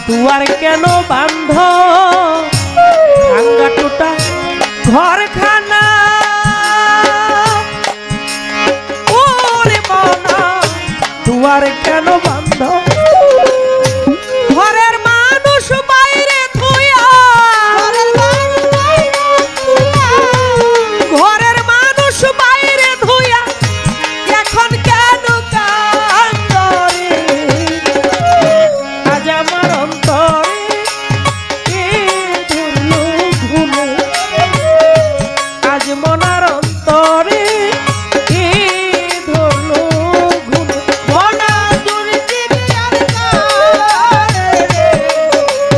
দুয়ার কেন বান্ধ ভাঙ্গা টুটা ঘরখানা ওরে মনা দুয়ার কেন বান্ধ ঘরের মানুষ বাইরে থুইয়া ঘরের মানুষ বাইরে ধুইয়া এখন কেন কান্দরে আজ আমার অন্তরে কে ধরলো ঘুমে আজ মনার অন্তরে কে ধরলো ঘুমে মনা তোর দিবি আর কারে রে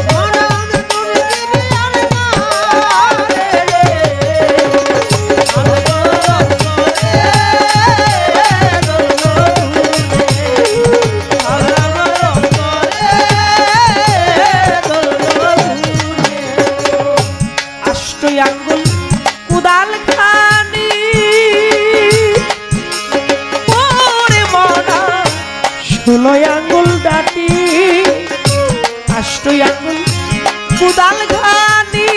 মনা তোর দিবি আর কারে রে আঙ্গুল কুদাল খানি ওরে মনা 16 আঙ্গুল ডাটি 8 আঙ্গুল কুদাল খানি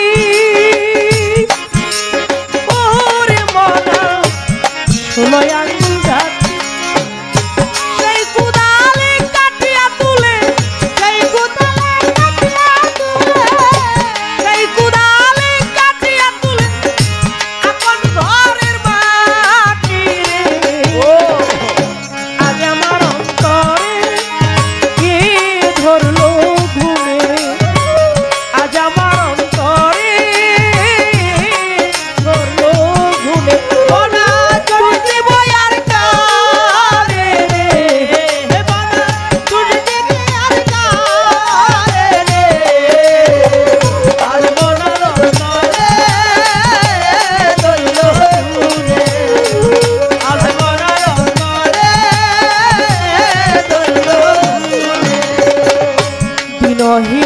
ওরে মনা 16 আঙ্গুল ডাটি সেই কুদালে কাটিয়া তুলে সেই কুদালে কাটিয়া তুলে সেই কুদালে কাটিয়া তুলে আপন ঘরের মাটি রে আজ আমার অন্তরে কে ধরলো ঘুমে আজ আমার অন্তরে ধরলো ঘুমে ওনা তোর দেব আর কারে রে হে বাবা তোর দেব আর কারে রে আজ মনার অন্তরে ধরলো ঘুমে আজ মনার অন্তরে ধরলো ঘুমে দিনহি